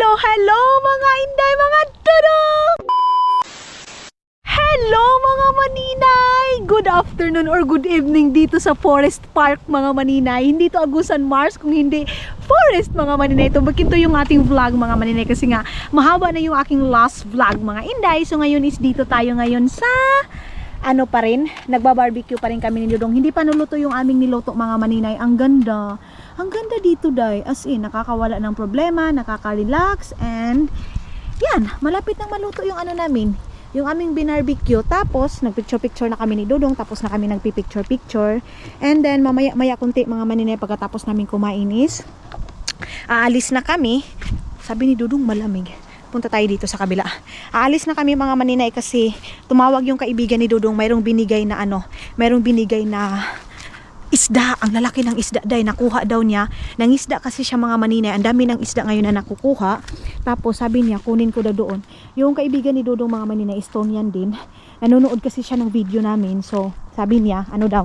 Hello mga inday, mga tudong! Hello mga maninay! Good afternoon or good evening dito sa Forest Park mga maninay. Hindi to Agusan Mars kung hindi Forest mga maninay. Tumbakin to yung ating vlog mga maninay kasi nga mahaba na yung aking last vlog mga inday. So ngayon is dito tayo ngayon sa ano pa rin, nagbabarbecue pa rin kami ni Dudong. Hindi pa nuluto yung aming niluto mga maninay. Ang ganda. Ang ganda dito day. As in, nakakawala ng problema, nakaka-relax, and yan, malapit nang maluto yung ano namin, yung aming binarbecue. Tapos, nagpicture-picture na kami ni Dudong, tapos na kami nagpipicture-picture. And then, mamaya kunti mga maninay, pagkatapos namin kumain is, aalis na kami. Sabi ni Dudong, malamig. Punta tayo dito sa kabila. Aalis na kami mga maninay kasi tumawag yung kaibigan ni Dudong, mayroong binigay na isda, ang lalaki ng isda day, nakuha daw niya ng isda kasi siya mga maninay, ang dami ng isda ngayon na nakukuha. Tapos sabi niya kunin ko daw doon. Yung kaibigan ni Dudong mga maninay, Estonian din, nanonood kasi siya ng video namin. So sabi niya ano daw,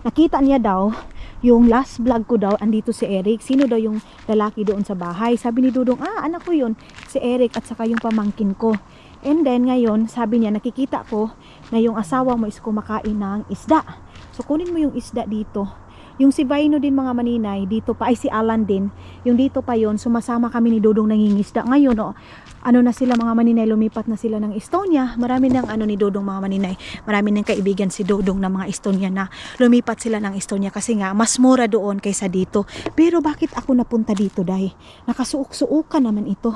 nakita niya daw yung last vlog ko daw, andito si Eric. Sino daw yung lalaki doon sa bahay? Sabi ni Dudong, anak ko yun, si Eric at saka yung pamangkin ko. And then ngayon, sabi niya, nakikita ko na yung asawa mo is kumakain ng isda. So kunin mo yung isda dito. Yung si Vaino din mga maninay, dito pa, ay si Alan din, yung dito pa yon, sumasama kami ni Dudong nangingisda. Ngayon, ano na sila mga maninay, lumipat na sila ng Estonia. Marami ng ano ni Dudong mga maninay, marami ng kaibigan si Dudong na mga Estonia na lumipat sila ng Estonia kasi nga, mas mura doon kaysa dito. Pero bakit ako napunta dito, day? Nakasuok-suokan naman ito.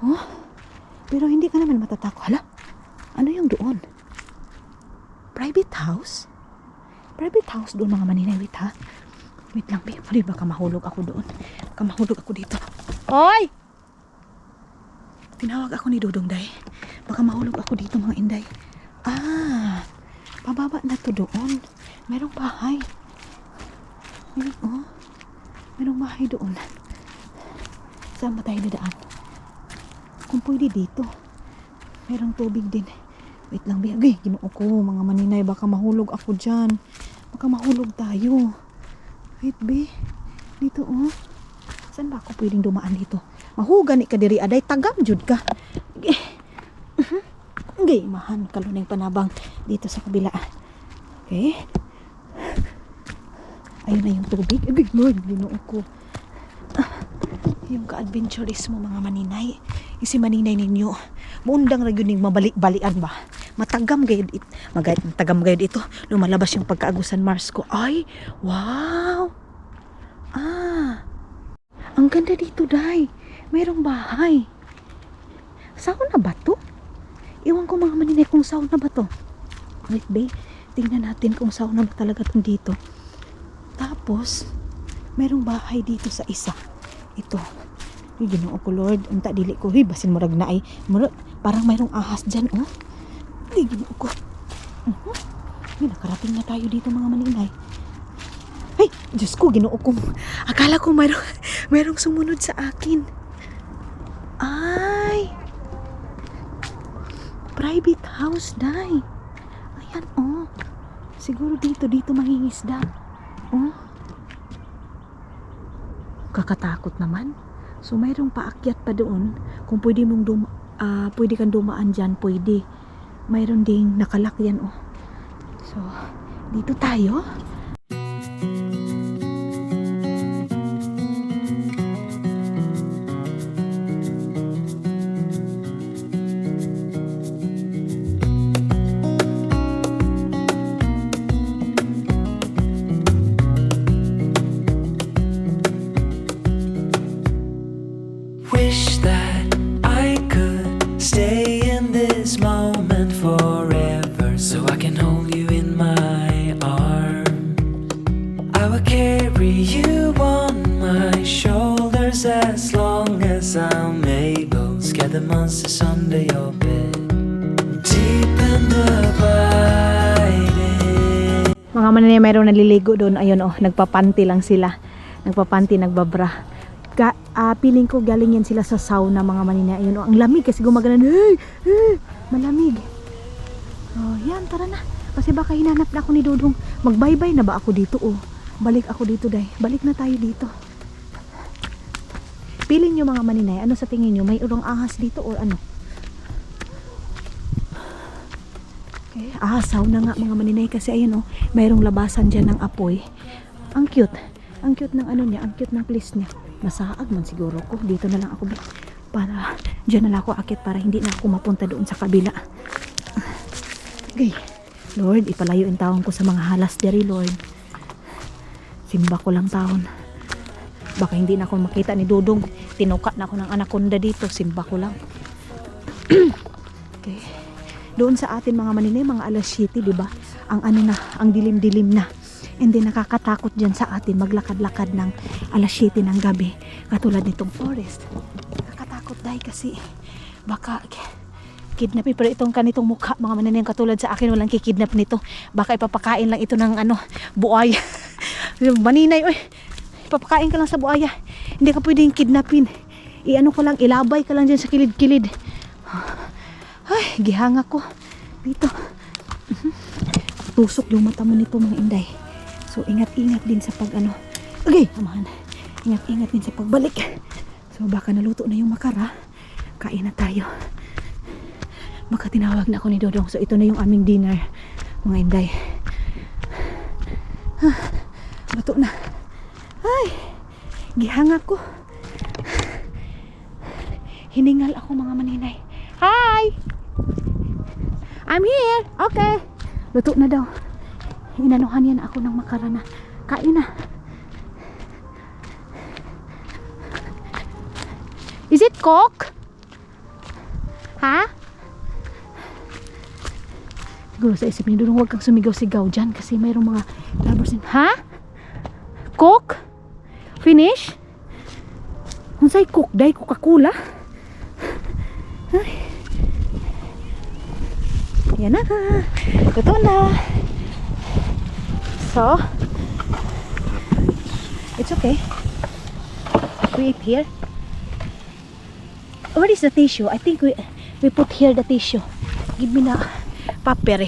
Oh? Pero hindi ka naman matatakot. Hala? Ano yung doon? Private house? Private house doon mga maninay. Wait ha? Wait lang. Baka mahulog ako doon. Baka mahulog ako dito. Oy! Tinawag ako ni Dudong day. Baka mahulog ako dito mga inday. Pababa na to doon. Merong bahay. Merong bahay doon. Saan ba tayo dadaan? Kung pwede dito. Merong tubig din. Wait lang, biyagay. Ginoo ko, mga maninay. Baka mahulog ako dyan. Baka mahulog tayo. Wait, be. Dito, Saan ba ako pwedeng dumaan dito? Mahugani ka diri, aday. Tagam, jud ka. Okay, mahan. Kalunay panabang dito sa kabila. Okay. Ayun na yung tubig. Big Lord, ginoo ko. Yung ka-adventurist mo mga maninay, isi maninay ninyo muundang ra gyud ning mabalik-balian ba, matagam gayud ito, lumalabas yung pagkaagusan Mars ko. Ay wow, ang ganda dito day, mayroong bahay. Sauna ba to? Iwan ko mga maninay kung sauna ba to. Wait be, tingnan natin kung sauna ba talaga tong dito. Tapos mayroong bahay dito sa isa. Ito. Ginoo ko Lord. Unta dili ko. Basin murag na ay. Parang mayroong ahas dyan. Ginoo ko. Nakarating na tayo dito mga maninay. Ay! Diyos ko. Ginoo ko. Akala ko mayroong sumunod sa akin. Ay! Private house, day. Ayan, siguro dito mangingisda. Kakatakot naman. So mayroong paakyat pa doon. Kung pwede pwede kang dumaan dyan, pwede. Mayroon ding nakalakyan. So dito tayo. Wish that I could stay in this moment forever, so I can hold you in my arms. I will carry you on my shoulders as long as I'm able. Scare the monsters under your bed, deep in the abiding. Mga maninay, mayroong naliligo doon. Ayun nagpapanti lang sila. Nagpapanti, nagbabra. Piling ko galing yan sila sa sauna mga maninay. Ayun, ang lamig kasi gumagana. Malamig. Yan, tara na. Kasi baka hinanap na ako ni Dudong. Mag-bye-bye na ba ako dito? Balik ako dito, day. Balik na tayo dito. Pili nyo mga maninay, ano sa tingin nyo? May urong ahas dito or ano? Okay, ahasaw na nga mga maninay kasi ayun mayroong labasan dyan ng apoy. Ang cute. Ang cute ng ano niya, ang cute ng place niya. Masaag man siguro ko. Dito na lang ako para dyan na lang ako akit para hindi na ako mapunta doon sa kabila. Okay. Lord, ipalayo yung taon ko sa mga halas diri, Lord. Simba ko lang taon. Baka hindi na ako makita ni Dudong. Tinuka na ako ng anaconda dito. Simba ko lang. Okay. Doon sa atin mga maninay, mga alas 7, di ba? Ang ano na, ang dilim-dilim na. And then nakakatakot dyan sa atin maglakad-lakad ng alas 7 ng gabi. Katulad nitong forest. Nakakatakot dahil kasi baka kidnapin. Pero itong kanitong mukha mga maninay katulad sa akin walang kikidnap nito. Baka ipapakain lang ito ng buaya. Maninay, oy. Ipapakain ka lang sa buaya. Hindi ka pwedeng kidnapin. Iano ko lang, ilabay ka lang dyan sa kilid-kilid. Ay, gihanga ko. Dito. Tusok yung mata mo nito mga inday. So, ingat-ingat din sa pag Okay, amahan. Ingat-ingat din sa pagbalik. So, baka naluto na yung makara. Kain na tayo. Baka tinawag na ako ni Dodong. So, ito na yung aming dinner. Mga inday. Luto na. Ay, gihanga ko. Hiningal ako mga maninay. Hi! I'm here. Okay. Luto na daw. Inanuhan yan ako ng makara na. Kain na. Is it cook? Ha? Siguro sa isip niyo, huwag kang sumigaw-sigaw dyan kasi mayroong mga lovers in. Ha? Cook? Finish? Unsay cook? Day Coca-Cola? Ay. Yan na. Luto na. So, it's okay. We eat here. Where is the tissue? I think we put here the tissue. Give me na paper.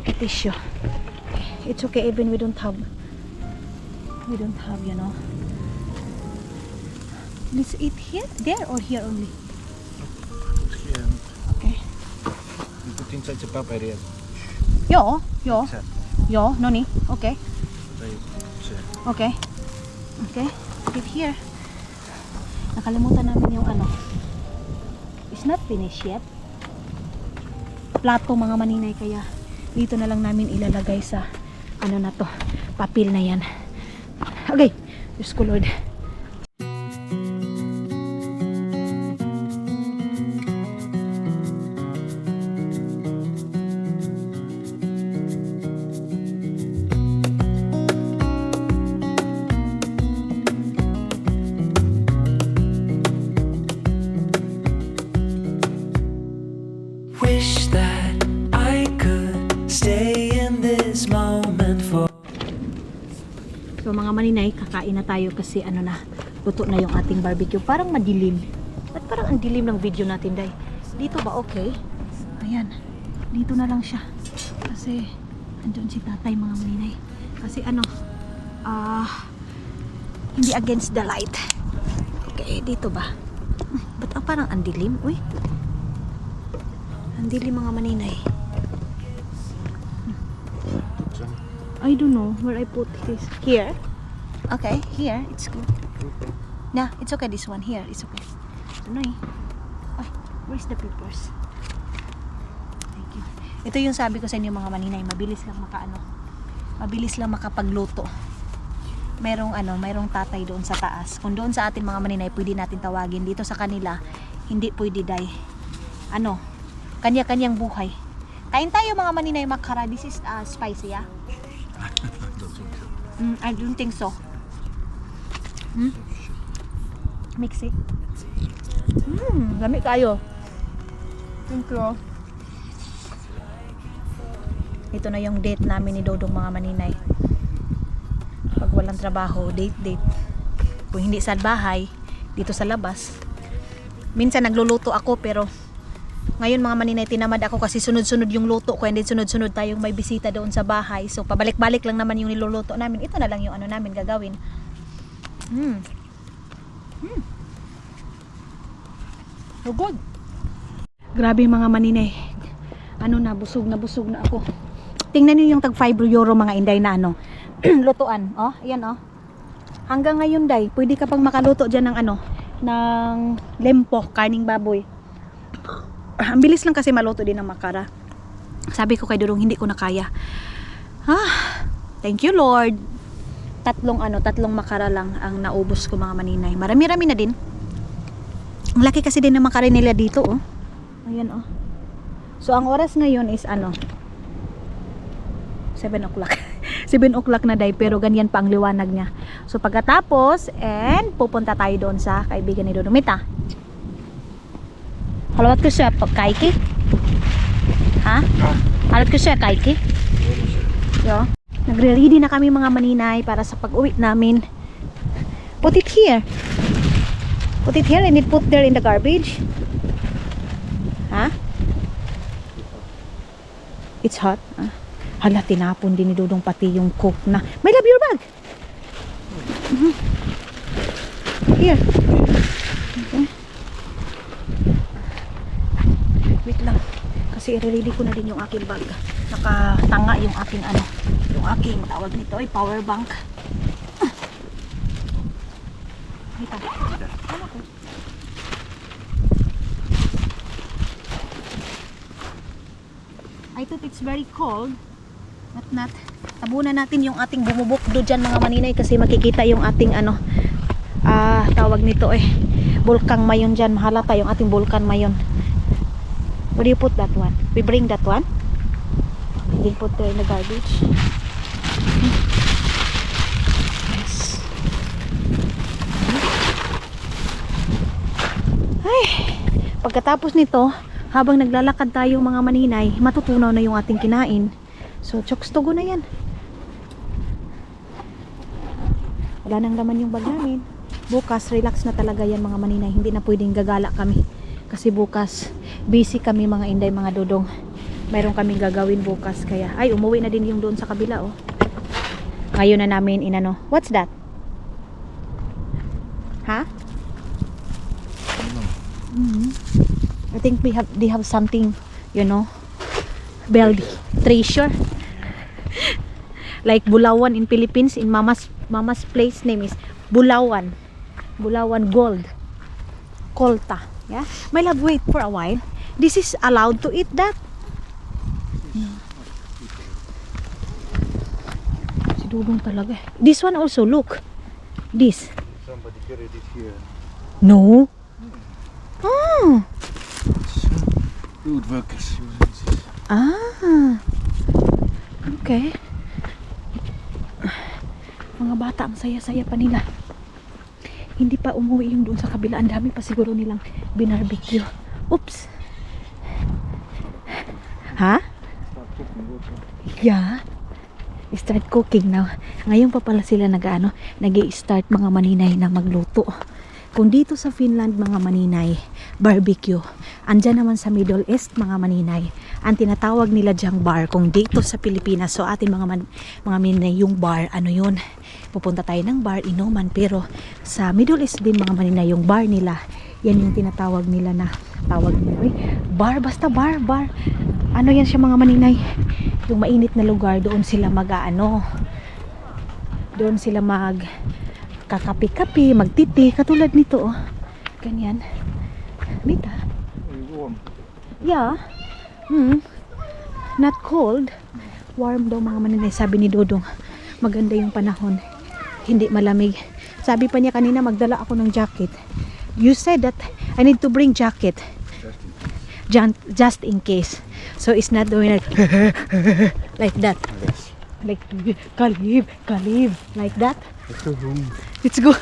The tissue. It's okay even we don't have, you know. Let's eat here, there or here only. Okay. You put inside the paper here. Yo, Set. yo, no ni. Okay, Set. okay, okay. Eat here. Nakalimutan namin yung It's not finished yet. Plato mga maninay kaya dito na lang namin ilalagay sa na to, papel na yan. Okay, Diyos ko Lord. Wish that I could stay in this moment for. So mga maninay, kakain na tayo kasi luto na yung ating barbecue. Parang madilim. At parang ang dilim ng video natin, day. Dito ba okay? Ayan. Dito na lang siya. Kasi andun si tatay mga maninay. Kasi hindi against the light. Okay, dito ba? Ba't parang ang dilim? Uy. Ang dilim mga maninay. I don't know where I put this. Here? Okay, here. It's good. Nah, it's okay. This one here. It's okay. Ano Ay, where's the papers? Thank you. Ito yung sabi ko sa inyo mga maninay. Mabilis lang mabilis lang makapagluto. Merong tatay doon sa taas. Kung doon sa atin mga maninay, pwede natin tawagin. Dito sa kanila, hindi pwede day. Kanya-kanyang buhay. Kain tayo mga maninay makara. This is spicy, yeah? I don't think so. Mix it. Lami kayo. Thank you. Ito na yung date namin ni Dodong mga maninay. Pag walang trabaho, date. Kung hindi sa bahay, dito sa labas. Minsan nagluluto ako pero ngayon mga maninay, tinamad ako kasi sunod-sunod yung luto ko and then sunod-sunod tayong may bisita doon sa bahay. So pabalik-balik lang naman yung niluluto namin. Ito na lang yung namin gagawin. So good. Grabe mga maninay. Ano na, busog na ako. Tingnan niyo yung tag 5 euro mga inday na ano. Lutuan. Oh, ayan oh. Hanggang ngayon day, pwede ka pang makaluto dyan ng ano, ng lempo, karning baboy. Ang bilis lang kasi maluto din ng makara. Sabi ko kay Dudong, hindi ko na kaya. Thank you Lord. Tatlong makara lang ang naubos ko mga maninay. Marami-rami na din. Ang laki kasi din ng makara nila dito oh. Ayan oh. So ang oras ngayon is 7 o'clock. 7 o'clock na day, pero ganyan pa ang liwanag niya. So pagkatapos, and pupunta tayo doon sa kaibigan ni Dudong. Mita. Halawat ko siya kaiki? Ha? Halawat ko siya kaiki? Yo. Nagre-ready na kami mga maninay para sa pag-uwi namin. Put it here. Put it here and it put there in the garbage. Ha? It's hot. Hala, tinapon din ni Dudong pati yung coke na. My love, your bag. Here. Okay. Wait lang. Kasi i-ready ko na din yung aking bag. Nakatanga yung aking yung aking tawag nito ay power bank. Ito. Ano ko? I thought it's very cold. Not. Tabunan natin yung ating bumubukdo dyan mga maninay kasi makikita yung ating tawag nito bulkang mayon dyan. Mahalata yung ating bulkan mayon. Where do you put that one? We bring that one? We put there in the garbage. Yes. Ay, pagkatapos nito, habang naglalakad tayo mga maninay, matutunaw na yung ating kinain. So, chokes to go na yan. Wala nang laman yung bag namin. Bukas, relax na talaga yan mga maninay. Hindi na pwedeng gagala kami. Kasi bukas, busy kami mga inday, mga Dudong. Mayroon kaming gagawin bukas. Kaya, ay, umuwi na din yung doon sa kabila, oh. Ngayon na namin inano. What's that? Ha? I think they have something, you know, buried treasure. Like Bulawan in Philippines, in mama's place name is Bulawan. Bulawan gold. Kolta. Yeah. My love, wait for a while. This is allowed to eat that? Si Dudong talaga. This one also, look. This. Somebody carried it here. No. Oh. Good workers using this. Okay. Mga bata, ang saya-saya pa nila. Hindi pa umuwi yung doon sa kabila. Ang dami pa siguro nilang binarbecue. Oops. Ha? Start cooking also. Yeah. Start cooking now. Ngayon pa pala sila nag-i-start mga maninay na magluto. Kung dito sa Finland mga maninay, barbecue. Andyan naman sa Middle East mga maninay, ang tinatawag nila dyang bar. Kung dito sa Pilipinas, so atin mga maninay, yung bar, ano yun? Pupunta tayo ng bar, inuman. Pero sa Middle East din mga maninay, yung bar nila, yan yung tinatawag nila na, tawag nila, bar, basta bar. Ano yan siya mga maninay? Yung mainit na lugar, doon sila doon sila kakapi-kapi, magtiti, katulad nito, oh. Ganyan. Mita? Warm. Yeah. Not cold. Warm daw mga maninay, sabi ni Dudong. Maganda yung panahon. Hindi malamig. Sabi pa niya kanina, magdala ako ng jacket. You said that I need to bring jacket. Just in case. So it's not doing like that. Yes. Like Kalib, like that. Let's go home. Let's go.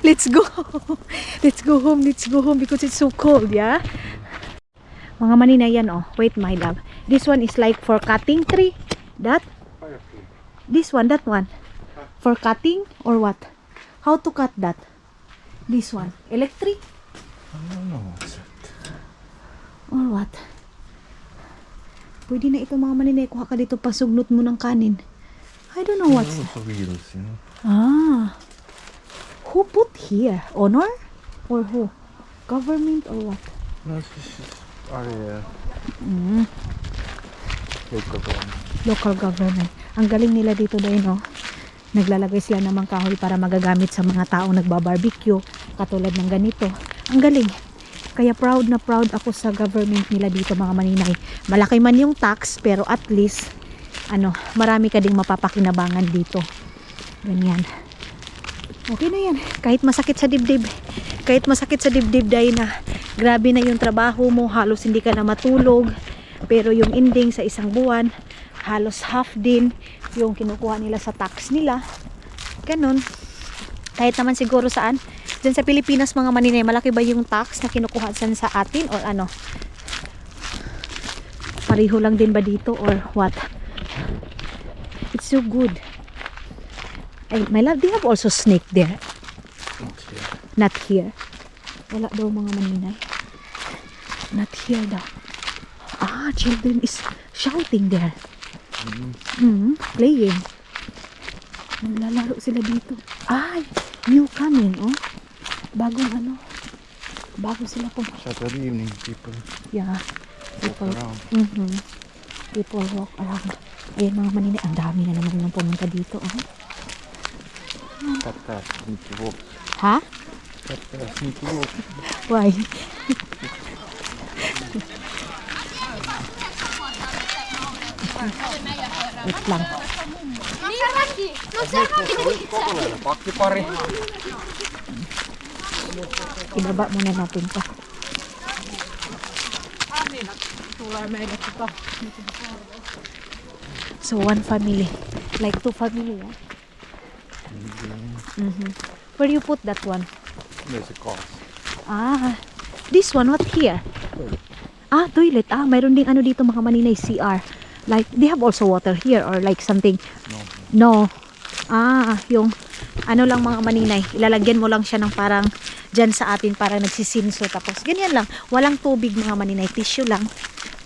Let's go. Let's go home. Let's go home because it's so cold, yeah? Mga maninay yan, oh. Wait, my love. This one is like for cutting tree. That? This one, that one. For cutting or what? How to cut that? This one. Electric? I don't know what's that. Or what? Pwede na ito mga maninay. Kuha ka dito, pasugnot mo ng kanin. I don't know what's that. Also wheels, you know. Ah. Who put here? Honor? Or who? Government or what? No, this is our Mm, local one. local government. Ang galing nila dito dahil, no? Naglalagay sila ng mga kahoy para magagamit sa mga taong nagbabarbecue. Katulad ng ganito. Ang galing. Kaya proud na proud ako sa government nila dito, mga maninay. Malaki man yung tax, pero at least, marami ka ding mapapakinabangan dito. Ganyan. Okay na yan. Kahit masakit sa dibdib. Kahit masakit sa dibdib dahil na grabe na yung trabaho mo, halos hindi ka na matulog. Pero yung ending sa isang buwan, halos half din yung kinukuha nila sa tax nila. Ganun. Kahit naman siguro saan. Diyan sa Pilipinas, mga maninay, malaki ba yung tax na kinukuha sa atin or ano? Pareho lang din ba dito or what? It's so good. Ay, my love, they have also snake there. Okay. Not here. Wala daw mga maninay. Not here daw. Ah, children is shouting there. Playing. Naglalaro sila dito. Ay, new coming, oh. Bago sila po. Saturday evening, people Yeah. People, walk around. people walk around. Ayan mga maninay, ang dami na naman yung pumunta dito, oh. Cat need to walk. Ha? Cat need to walk. Why? Wait lang. Pakki pare. Ibaba muna natin to. So one family, like two family, yeah? Where do you put that one? There's a car. Ah, this one, what here? Ah, toilet. Ah, mayroon ding ano dito mga maninay, CR. Like, they have also water here or like something. No. Ah, yung ano lang mga maninay, ilalagyan mo lang siya ng parang dyan sa atin parang nagsisinso tapos ganyan lang. Walang tubig mga maninay, tissue lang.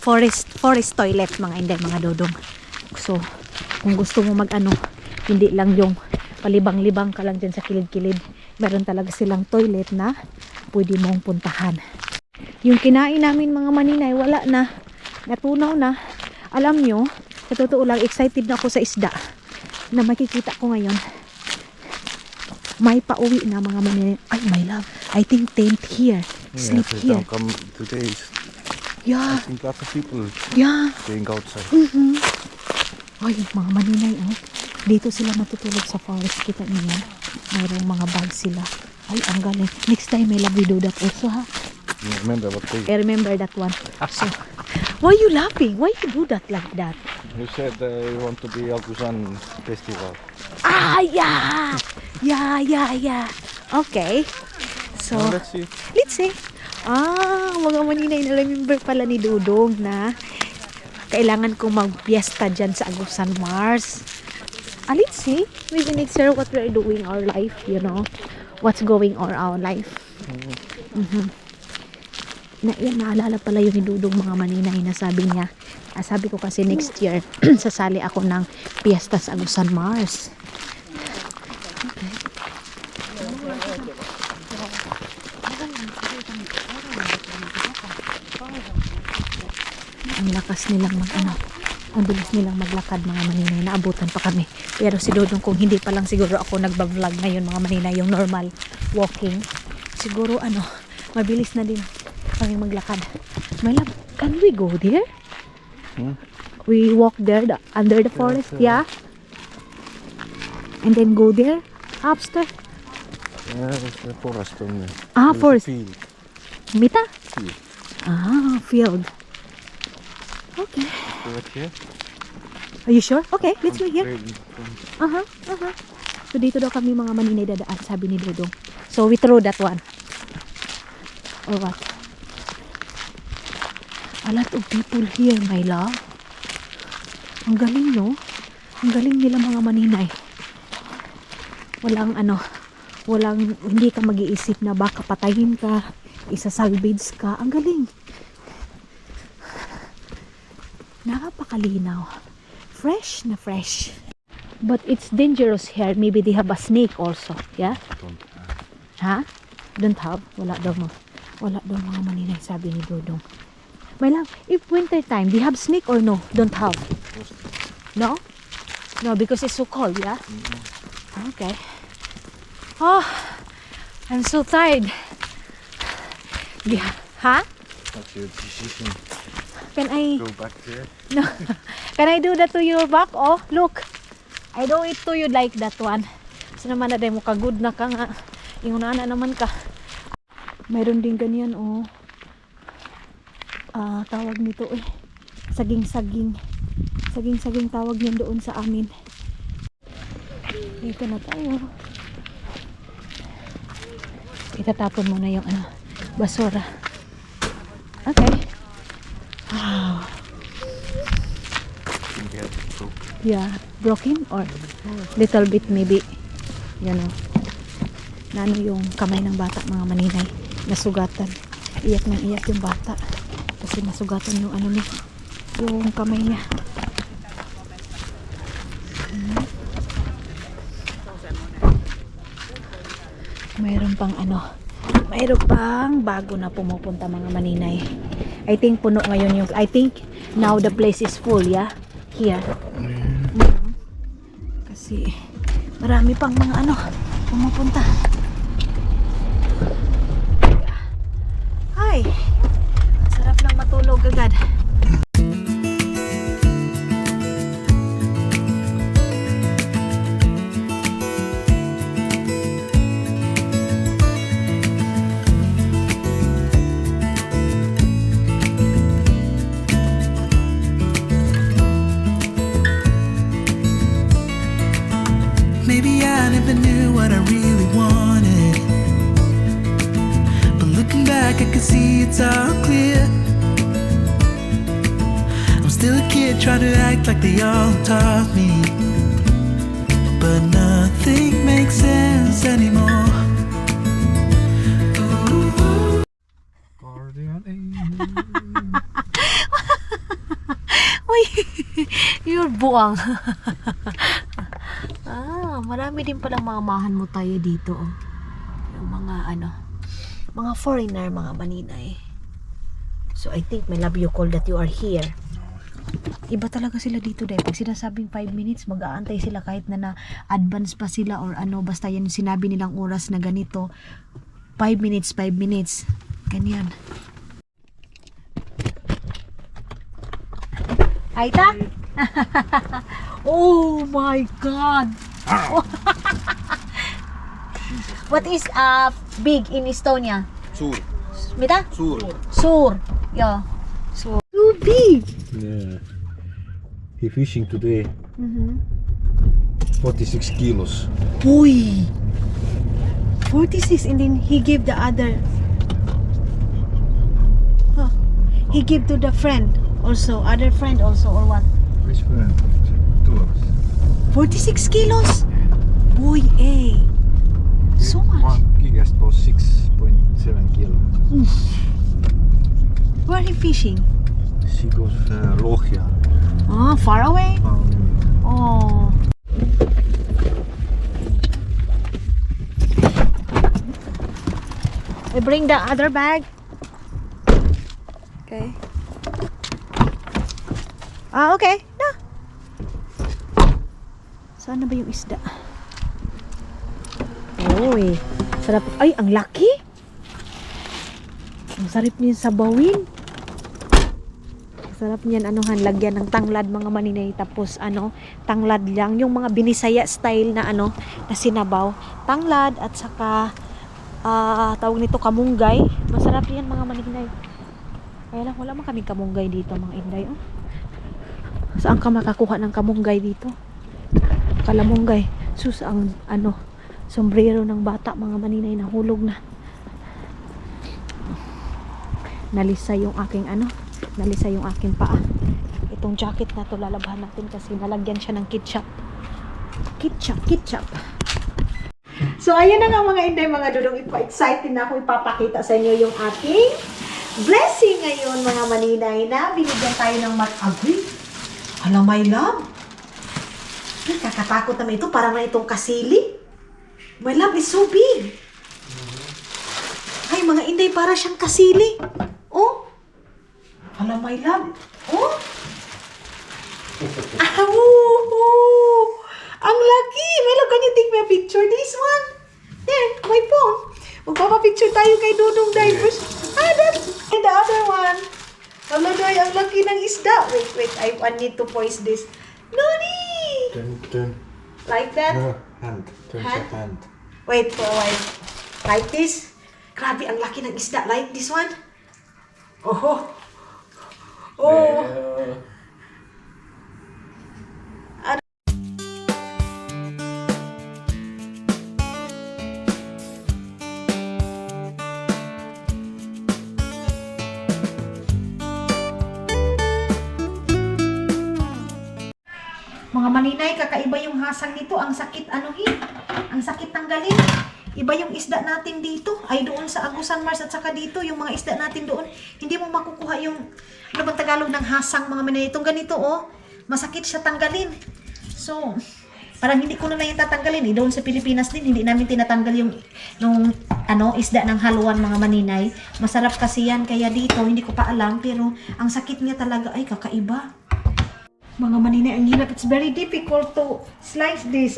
Forest toilet mga inday, mga dodong. So, kung gusto mo hindi lang yung palibang-libang ka lang dyan sa kilid-kilid. Meron talaga silang toilet na pwede mong puntahan. Yung kinain namin mga maninay, wala na. Natunaw na. Alam nyo, sa totoo lang, excited na ako sa isda na makikita ko ngayon. May pauwi na mga maninay. Ay, my love, I think tent here. Sleep so here. don't come today. I Yeah, think lots of people yeah. going outside. Ay, mga maninay, oh. Dito sila matutulog sa forest. Kita niyo. Mayroong mga bags sila. Ay, ang galing. Next time, may love we do that also, ha? You remember what they I remember that one. So, why you laughing? Why you do that like that? You said you want to be Agusan festival. Ah, yeah! Yeah. Okay. So, Now let's see. let's see. Ah, mga maninay, na-remember pala ni Dudong na kailangan kong magpiesta dyan sa Agusan Mars. Ah, let's see. Maybe next year what we're doing our life, you know. What's going on our life. Naalala pala yung ni Dudong mga maninay na sabi niya. Sabi ko kasi next year, sasali ako ng piyesta sa Agusan Mars. Ang lakas nilang ang bilis nilang maglakad mga maninay, naabutan pa kami. Pero si Dodong, kung hindi pa lang siguro ako nagbablog ngayon mga maninay, yung normal walking, siguro mabilis na din kami maglakad. My love, can we go there? We walk there under the forest, yeah? And then go there upstairs. Yeah, it's the forest from there. Ah, There's a forest. field. Mita? Field. Ah, field. Okay. Right here. Are you sure? Okay, let's go here. Rail from- So dito daw kami mga maninay dadaan, sabi ni Dodong. So we throw that one. Or what? A lot of people here, my love. Ang galing, no? Ang galing nila mga maninay. Hindi ka mag-iisip na baka patayin ka, isa-salvage ka. Ang galing. Napakalinaw. Fresh na fresh. But it's dangerous here. Maybe they have a snake also. Yeah? Don't Ha? Don't have? Wala daw mga maninay, sabi ni Dodong. My love, if winter time, do you have snake or no? Don't have. No? No, because it's so cold, yeah? Okay. Oh, I'm so tired. Yeah. Ha? What's your decision? Can I... Go back there? No. Can I do that to your back? Oh, look. I do it to you like that one. So naman na mo ka-good na ka nga. Ingunana naman ka. Mayroon din ganyan, oh. Tawag nito, eh. Saging-saging. Saging-saging tawag yan doon sa amin. Dito na tayo. Itatapon muna yung basura. Okay. Wow. Yeah. Broken or little bit maybe. Yan, oh. Nano yung kamay ng bata, mga maninay. Nasugatan. Iyak ng iyak yung bata. Kasi nasugatan yung niya. Yung kamay niya. Mayroon pang mayroon pang bago na pumupunta, mga maninay. I think puno ngayon yung, I think now the place is full, yeah? Here. Kasi marami pang mga pumupunta. Ay, sarap lang matulog agad. Maybe I never knew what I really wanted, but looking back I can see it's all clear. I'm still a kid trying to act like they all taught me, but nothing makes sense anymore. Uy, you're buang. Marami din palang mga mahan mo tayo dito, oh. Yung mga mga foreigner, mga maninay. So I think, my love, you call that you are here. Iba talaga sila dito dahil pag sinasabing 5 minutes, mag-aantay sila kahit na advance pa sila or basta yan yung sinabi nilang oras na ganito. 5 minutes, 5 minutes. Ganyan. Aita? Oh my God! What is big in Estonia? Suur. Mitä? Suur. Sur. Yeah. So big. Yeah. He fishing today. 46 kilos. Uy. 46, and then he gave the other. Huh. He gave to the friend also, other friend also, or what? Which friend? 2 of us. 46 kilos. Boy, eh. So much. One biggest was 6.7 kilos. Where he fishing? She goes Lohja. Oh, far away? Oh. I bring the other bag. Okay. Okay. Na. Saan na ba yung isda? Uy, sarap. Ay, ang laki. Ang sarap niya sabawin. Sarap niyan lagyan ng tanglad, mga maninay, tapos tanglad lang yung mga binisaya style na na sinabaw, tanglad at saka tawag nito kamunggay. Masarap yan, mga maninay. Kaya lang wala man kaming kamunggay dito, mga inday. Oh. Saan ka makakuha ng kamunggay dito? Kalamunggay. Sus, ang sombrero ng bata, mga maninay, nahulog na. Nalisa yung aking nalisa yung aking paa. Itong jacket na to lalabhan natin kasi nalagyan siya ng ketchup. Ketchup. So ayun na nga, mga inday, mga dudong, excited na ako ipapakita sa inyo yung ating blessing ngayon, mga maninay, na binigyan tayo ng mag-agree. Hala, my love. Ay, kakatakot naman ito. Parang na itong kasili. My love is so big. Inday, para siyang kasili. Oh. Hala, my love. Oh. Ang laki. Melo, can you take me a picture? This one. There, my phone. Magpapapicture tayo kay Dudong Divers. That's the other one. Hala, Day, ang laki ng isda. Wait, I need to poise this. Noni! Turn. Like that? No, hand. Turn Hand? your hand. Wait for a while. Like this? Grabe, ang laki ng isda. Like this one? Oh. Mga maninay, kakaiba yung hasang nito. Ang sakit anuhin. Ang sakit tanggalin. Iba yung isda natin dito. Ay doon sa Agusan Mars at saka dito, yung mga isda natin doon. Hindi mo makukuha yung, ano bang Tagalog ng hasang, mga maninay. Itong ganito, oh. Masakit siya tanggalin. So, parang hindi ko na lang yung tatanggalin. Doon sa Pilipinas din, hindi namin tinatanggal yung isda ng haluan, mga maninay. Masarap kasi yan. Kaya dito, hindi ko pa alam. Pero, ang sakit niya talaga, ay kakaiba. Mga maninay, ang hirap. It's very difficult to slice this.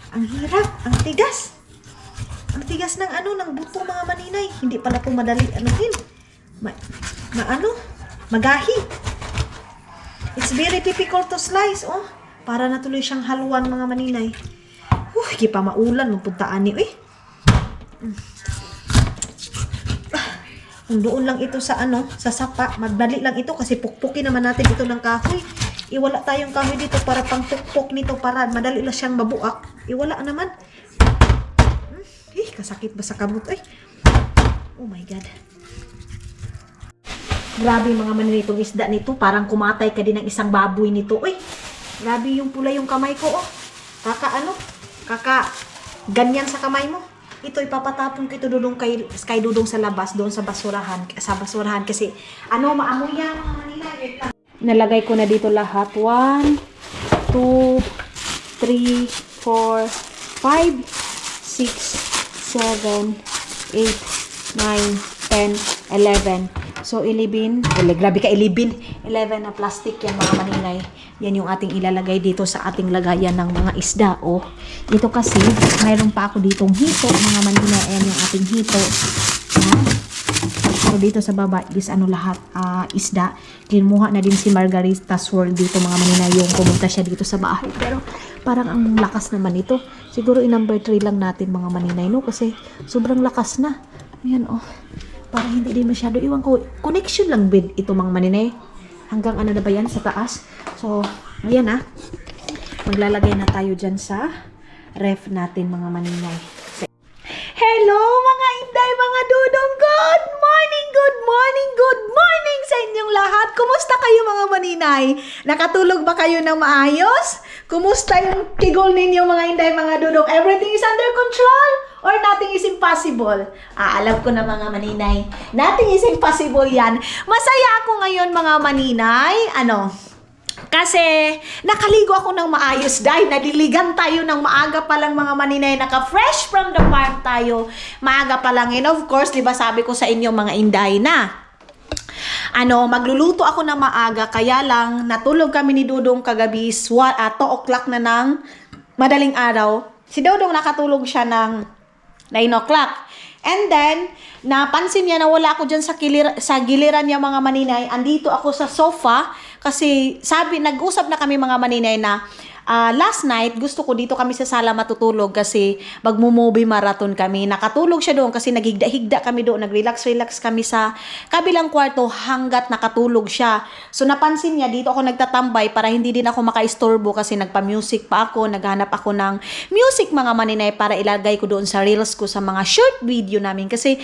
Ang hirap. Ang tigas. Ang tigas ng ng buto, mga maninay. Hindi pala po madali. Magahi. It's very difficult to slice. Oh, para natuloy siyang haluan, mga maninay. Hindi pa maulan. Magpuntaan ni. Kung doon lang ito sa sa sapa, madali lang ito kasi pukpukin naman natin ito ng kahoy. Iwala tayong kahoy dito para pang pukpok nito para madali lang siyang mabuak. Iwala naman. Kasakit ba sa kamot? Oh my God. Grabe, mga maninay, itong isda nito. Parang kumatay ka din ng isang baboy nito. Grabe yung pula yung kamay ko. Ganyan sa kamay mo. Ito ipapatapon ko ito doon kay Dudong sa labas, doon sa basurahan kasi maamoy yan, mga maninay. Nalagay ko na dito lahat. 1, 2, 3, 4, 5, 6, 7, 8, 9, 10, 11. So 11, grabe ka, 11 na plastic yan, mga maninay. Yan yung ating ilalagay dito sa ating lagayan ng mga isda. Dito kasi, mayroon pa ako ditong hito, mga maninay. Ayan yung ating hito. Pero dito sa baba, lahat isda. Kinuha na din si Margarita's World dito, mga maninay, yung pumunta siya dito sa bahay. Pero parang ang lakas naman ito. Siguro number 3 lang natin, mga maninay, no? Kasi sobrang lakas na. Ayan, parang hindi din masyado. Iwan ko, connection lang with ito, mga maninay. Hanggang na ba yan sa taas? So, ayan maglalagay na tayo dyan sa ref natin, mga maninay. Hello, mga inday, mga dudong. Good morning sa inyong lahat. Kumusta kayo, mga maninay? Nakatulog ba kayo ng maayos? Kumusta yung kigol ninyo, mga inday, mga dudong? Everything is under control? Or nothing is impossible? Alam ko na, mga maninay. Nothing is impossible yan. Masaya ako ngayon, mga maninay. Kasi nakaligo ako ng maayos dahil naliligan tayo ng maaga pa lang, mga maninay. Naka-fresh from the farm tayo. Maaga pa lang. And of course, di ba sabi ko sa inyo, mga inday, na magluluto ako ng maaga. Kaya lang, natulog kami ni Dudong kagabi 2 o'clock na ng madaling araw. Si Dudong nakatulog siya ng 9 o'clock. And then, napansin niya na wala ako dyan sa giliran niya, mga maninay. Andito ako sa sofa kasi nag-usap na kami, mga maninay, na last night, gusto ko dito kami sa sala matutulog kasi magmo-movie marathon kami. Nakatulog siya doon kasi naghigda-higda kami doon. Nag-relax kami sa kabilang kwarto hanggat nakatulog siya. So napansin niya, dito ako nagtatambay para hindi din ako makaistorbo kasi nagpa-music pa ako. Naghanap ako ng music, mga maninay, para ilagay ko doon sa reels ko sa mga short video namin. Kasi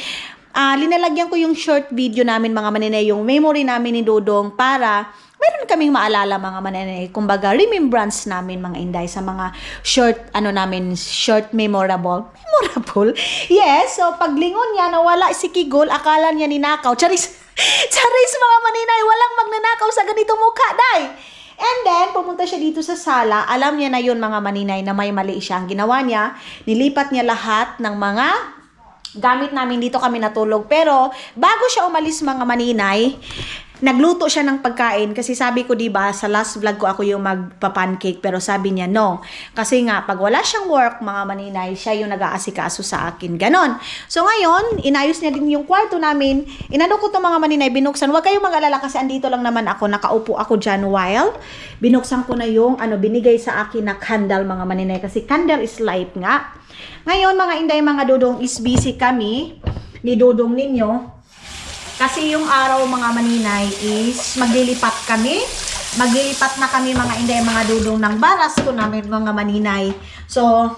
linalagyan ko yung short video namin, mga maninay, yung memory namin ni Dudong para meron kaming maalala, mga maninay. Kumbaga, remembrance namin, mga inday, sa mga short, short memorable. Memorable? Yes, so paglingon niya, nawala si Kigol, akala niya ninakaw. Charis, mga maninay, walang magnanakaw sa ganitong mukha, day. And then, pumunta siya dito sa sala. Alam niya na yun, mga maninay, na may mali siya. Ang ginawa niya, nilipat niya lahat ng mga gamit namin dito kami natulog. Pero, bago siya umalis mga maninay, nagluto siya ng pagkain kasi sabi ko 'di ba sa last vlog ko ako yung magpa-pancake pero sabi niya no kasi nga pag wala siyang work mga maninay siya yung nag-aasikaso sa akin ganon. So ngayon inayos niya din yung kwarto namin. Inano ko to mga maninay binuksan. Huwag kayong mag-alala kasi andito lang naman ako nakaupo ako dyan while binuksan ko na yung binigay sa akin na candle mga maninay kasi candle is light nga. Ngayon mga inday mga dudong is busy kami ni dudong ninyo. Kasi yung araw mga maninay is maglilipat kami. Maglilipat na kami mga inday mga dudong ng baras ko namin mga maninay. So,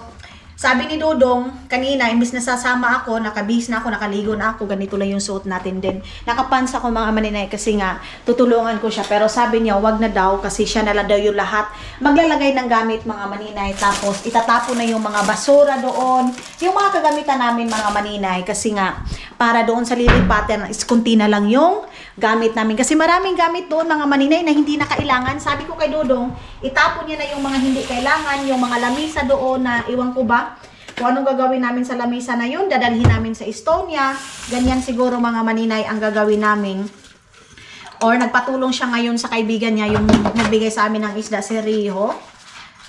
sabi ni Dudong, kanina, imbis na sasama ako, nakabihis na ako, nakaligo na ako, ganito lang yung suot natin din. Nakapants ako mga maninay kasi nga, tutulungan ko siya. Pero sabi niya, wag na daw kasi siya na lang daw yung lahat. Maglalagay ng gamit mga maninay. Tapos, itatapon na yung mga basura doon. Yung mga kagamitan namin mga maninay. Kasi nga, para doon sa lilipatan, is kunti na lang yung gamit namin. Kasi maraming gamit doon mga maninay na hindi na kailangan. Sabi ko kay Dudong, itapon niya na yung mga hindi kailangan, yung mga lamisa doon na iwan ko ba kung anong gagawin namin sa lamisa na yun, dadalhin namin sa Estonia. Ganyan siguro mga maninay ang gagawin namin. Or nagpatulong siya ngayon sa kaibigan niya, yung nagbigay sa amin ng isda si Riho.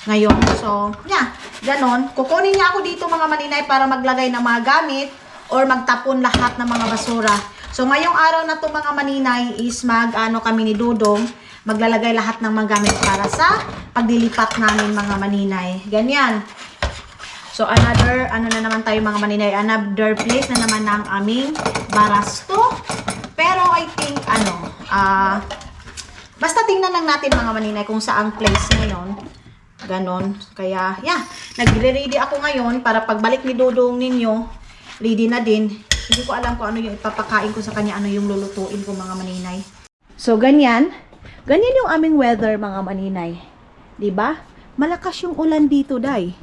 Ngayon, so, yeah, ganon. Kukunin niya ako dito mga maninay para maglagay ng mga gamit or magtapon lahat ng mga basura. So, ngayong araw na to mga maninay is kami ni Dudong, maglalagay lahat ng mga gamit para sa paglilipat namin mga maninay. Ganyan. So, another, na naman tayo mga maninay, another place na naman ng aming barasto. Pero, I think, basta tingnan lang natin mga maninay kung saang place ngayon. Ganon. Kaya, yeah, nagre-ready ako ngayon para pagbalik ni Dudong ninyo, ready na din. Hindi ko alam kung ano yung ipapakain ko sa kanya, ano yung lulutuin ko mga maninay. So, ganyan. Ganyan yung aming weather mga maninay. 'Di ba? Malakas yung ulan dito, day.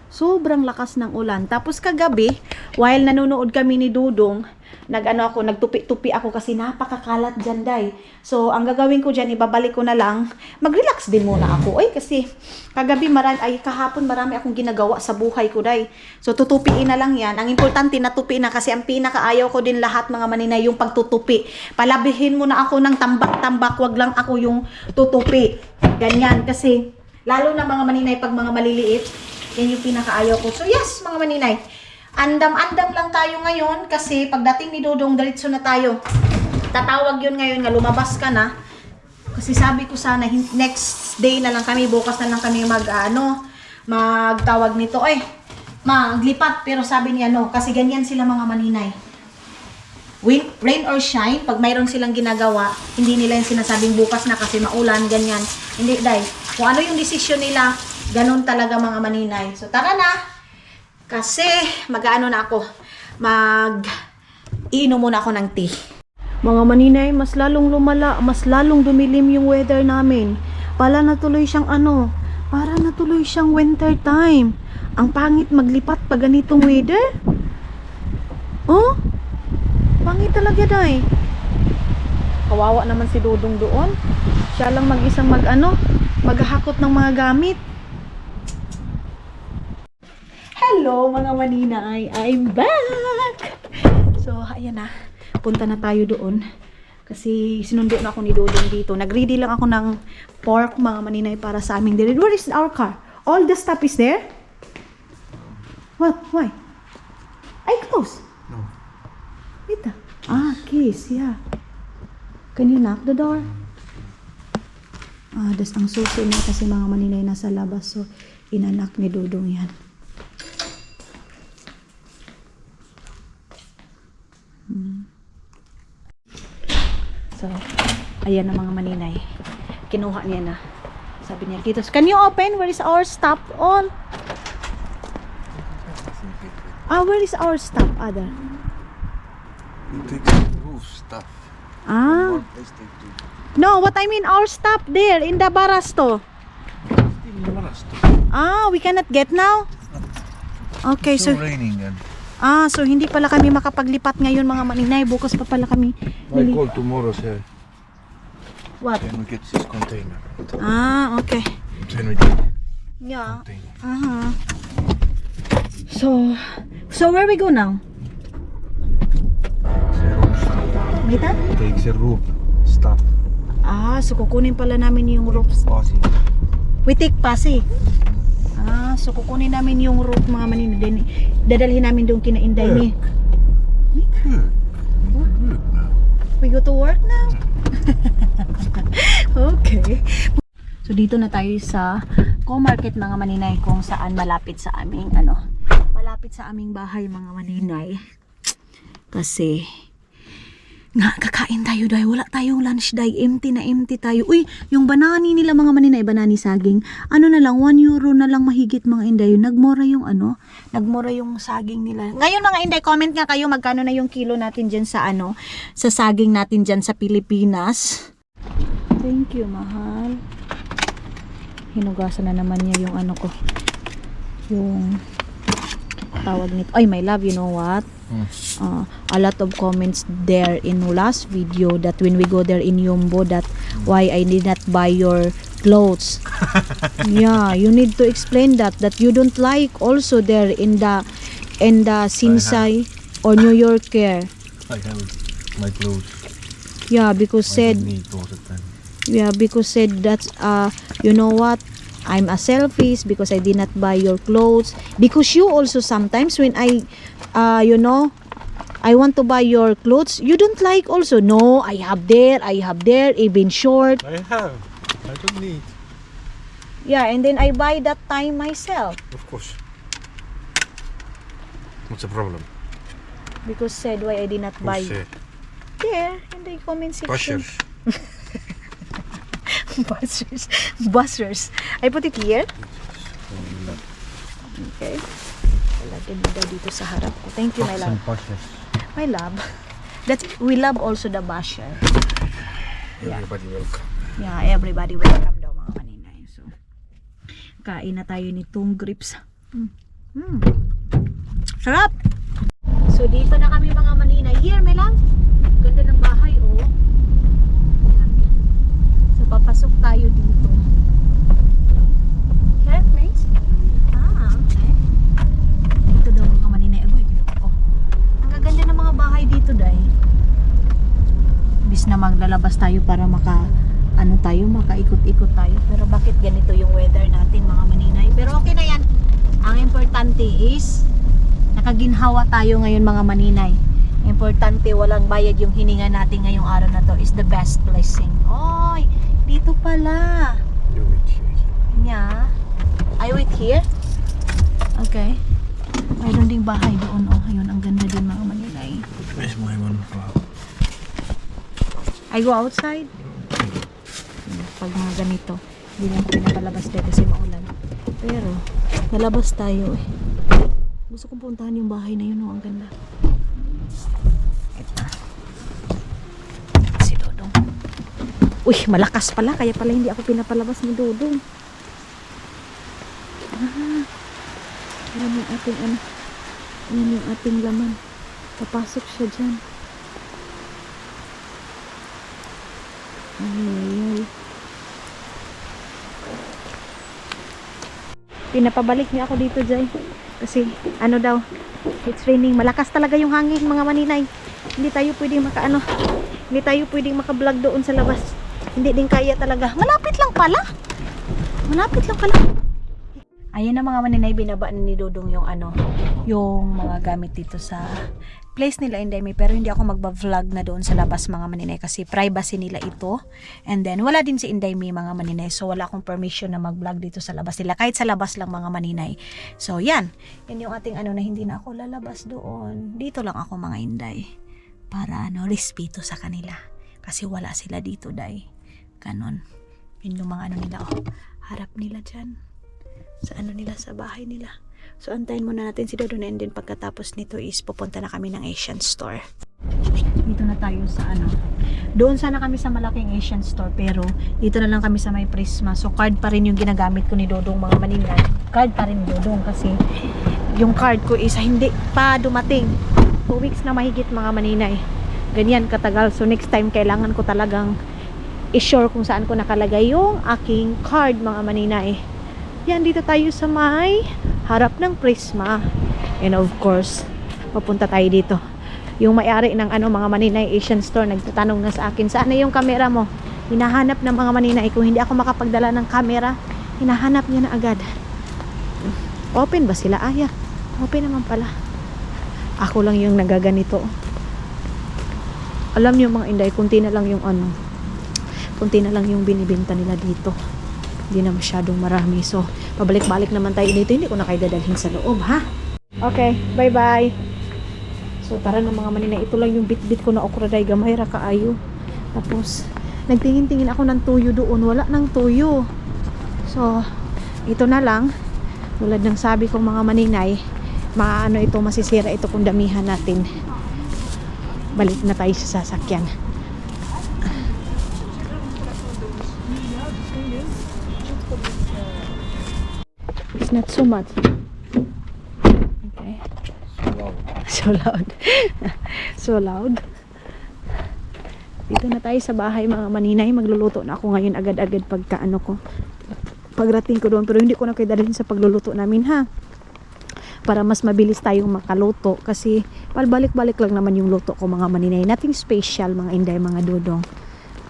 Sobrang lakas ng ulan. Tapos kagabi, while nanonood kami ni Dudong, nagtupi-tupi ako kasi napakakalat dyan, day. So, ang gagawin ko dyan, ibabalik ko na lang. Mag-relax din muna ako. Kasi kagabi, kahapon marami akong ginagawa sa buhay ko, day. So, tutupiin na lang yan. Ang importante, natupi na kasi ang pinakaayaw ko din lahat, mga maninay, yung pagtutupi. Palabihin mo na ako ng tambak-tambak, wag lang ako yung tutupi. Ganyan, kasi lalo na mga maninay, pag mga maliliit, yan yung pinakaayaw ko. So, yes, mga maninay. Andam-andam lang tayo ngayon kasi pagdating ni Dudong, diretso na tayo. Tatawag yun ngayon nga, lumabas ka na. Kasi sabi ko sana, next day na lang kami, bukas na lang kami magtawag nito. Maglipat. Pero sabi niya, no, kasi ganyan sila mga maninay. Rain or shine, pag mayroon silang ginagawa, hindi nila yung sinasabing bukas na kasi maulan, ganyan. Hindi, day. Kung ano yung desisyon nila, ganun talaga mga maninay. So, tara na. Kasi, mag-ano na ako. Mag-inom muna ako ng tea. Mga maninay, mas lalong lumala, mas lalong dumilim yung weather namin. Para natuloy siyang winter time. Ang pangit maglipat pag ganitong weather. Oh? Pangit talaga, day. Kawawa naman si Dudong doon. Siya lang mag-isang maghahakot ng mga gamit. Hello mga maninay, I'm back! So, ayan na. Punta na tayo doon. Kasi sinundo na ako ni Dudong dito. Nag-ready lang ako ng pork mga maninay para sa aming dinner. Where is our car? All the stuff is there? What? Why? I close. No. Wait. Keys, yeah. Can you knock the door? Das ang susi na kasi mga maninay nasa labas. So, inanak ni Dudong yan. So, ayan na mga maninay. Kinuha niya na. Sabi niya, Kitos, can you open? Where is our stuff all? Where is our stuff, Ada? You take the roof stuff. Ah. Let's take two. No, what I mean, our stuff there in the barasto. We cannot get now? Okay, It's so raining and so hindi pala kami makapaglipat ngayon mga maninay. Bukas pa pala kami. I call tomorrow, sir. What? Can we get this container? Okay. Then we get Yeah. container. So where we go now? Mita? Takes a roof stuff. Ah, so kukunin pala namin yung roofs. Pasi. We take pasi. Ah, so kukunin namin yung roof mga manina din. Dadalhin namin doon kina Inday ni. We go to work now. Okay. So dito na tayo sa Co-Market mga maninay kung saan malapit sa aming malapit sa aming bahay mga maninay. Kasi nga kakain tayo dahil wala tayong lunch dahil empty na empty tayo. Uy, yung banani nila mga maninay, banani saging. Ano na lang, 1 euro na lang mahigit mga Inday. Nagmura yung nagmura yung saging nila. Ngayon mga Inday, comment nga kayo magkano na yung kilo natin dyan sa sa saging natin dyan sa Pilipinas. Thank you, mahal. Hinugasan na naman niya yung ko. Yung tawag nito. Ay, my love, you know what? A lot of comments there in last video that when we go there in Yumbo that why I did not buy your clothes. Yeah, you need to explain that you don't like also there in the Sinsay or New Yorker. I have my clothes. Yeah, because said that you know what? I'm a selfish because I did not buy your clothes. Because you also sometimes when I want to buy your clothes, you don't like also. No, I have there, even short. I have. I don't need. Yeah, and then I buy that time myself. Of course. What's the problem? Because said why I did not buy. There, in the comment section. Bashers. Buzzers. I put it here. Okay. Lagyan mo daw dito sa harap ko. Thank you, my love. My love. We love also the basher. Everybody welcome. Yeah, everybody welcome daw mga maninay. So, kain na tayo nitong grips. Sarap! So, dito na kami mga maninay. Here, my love. Ganda ng bahay, oh. Yan. So, papasok tayo dito. Here, place? Ah, okay. Dito daw mga maninay. Oh. Ang gaganda ng mga bahay dito, day. Bis na maglalabas tayo para makaikot-ikot tayo. Pero bakit ganito yung weather natin mga maninay? Pero okay na yan. Ang importante is nakaginhawa tayo ngayon mga maninay. Importante walang bayad yung hininga natin ngayong araw na to is the best blessing. Oy, dito pala. You wait here. Yeah. I wait here? Okay. Mayroon ding bahay doon. Oh, ayun, ang ganda din mga maninay. Where's my one? I go outside. Pag mga ganito, hindi lang pinapalabas tayo kasi maulan. Pero, nalabas tayo eh. Gusto kong puntahan yung bahay na yun. Oh, ang ganda. Ito. Si Dodong. Uy, malakas pala. Kaya pala hindi ako pinapalabas ni Dodong. Yan yung ating yan yung ating laman. Papasok siya dyan. Ay. Pinapabalik niya ako dito, Jay. Kasi, daw, it's raining. Malakas talaga yung hangin, mga maninay. Hindi tayo pwedeng hindi tayo pwedeng maka-vlog doon sa labas. Hindi din kaya talaga. Malapit lang pala. Ayan na mga maninay, binaba ni Dodong yung yung mga gamit dito sa place nila Inday May, pero hindi ako magba-vlog na doon sa labas mga maninay kasi privacy nila ito. And then wala din si Inday May mga maninay, so wala akong permission na mag-vlog dito sa labas nila, kahit sa labas lang mga maninay. So yan yung ating na hindi na ako lalabas doon. Dito lang ako mga Inday para respeto sa kanila kasi wala sila dito, day. Ganon. Yun yung mga nila, harap nila dyan sa nila, sa bahay nila. So antayin muna natin si Dodon, and then pagkatapos nito is pupunta na kami ng Asian store. Dito na tayo sa doon sana kami sa malaking Asian store, pero dito na lang kami sa may Prisma. So card pa rin yung ginagamit ko ni Dodong mga maninay. Card pa rin ni Dodong kasi yung card ko is hindi pa dumating. 2 weeks na mahigit mga maninay. Ganyan katagal. So next time kailangan ko talagang i-sure kung saan ko nakalagay yung aking card mga maninay. Yan, dito tayo sa may harap ng Prisma. And of course, papunta tayo dito. Yung may-ari ng mga Maninay Asian Store nagtatanong na sa akin, saan na yung camera mo? Hinahanap ng mga Maninay. Kung hindi ako makapagdala ng camera, hinahanap niya na agad. Open ba sila? Aya, open naman pala. Ako lang yung nagaganito. Alam niyo mga Inday, kunti na lang yung kunti na lang yung binibenta nila dito. Hindi na masyadong marami. So, pabalik-balik naman tayo dito. Hindi ko na kayo dadalhin sa loob, ha? Okay, bye-bye. So, tara na mga Maninay. Ito lang yung bit-bit ko na okra day. Gamay ra kaayo. Tapos, nagtingin-tingin ako ng tuyo doon. Wala ng tuyo. So, ito na lang. Tulad ng sabi kong mga Maninay, ito, masisira ito kung damihan natin. Balik na tayo sa sasakyan. It's not so much. Okay. So loud. So loud. Dito na tayo sa bahay mga Maninay. Magluluto na ako ngayon agad-agad pagrating ko doon. Pero hindi ko na kayo dalhin sa pagluluto namin, ha? Para mas mabilis tayong makaluto. Kasi palbalik-balik lang naman yung luto ko mga Maninay. Nothing special mga Inday, mga Dudong.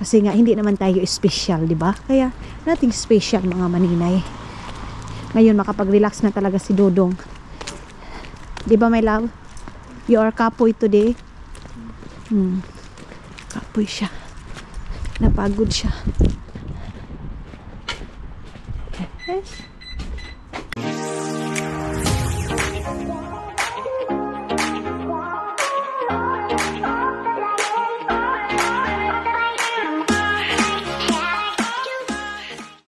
Kasi nga hindi naman tayo special, di ba? Kaya nothing special mga Maninay. Ngayon makapag-relax na talaga si Dudong. Di ba my love? You are kapoy today. Kapoy siya. Napagod siya. Yes.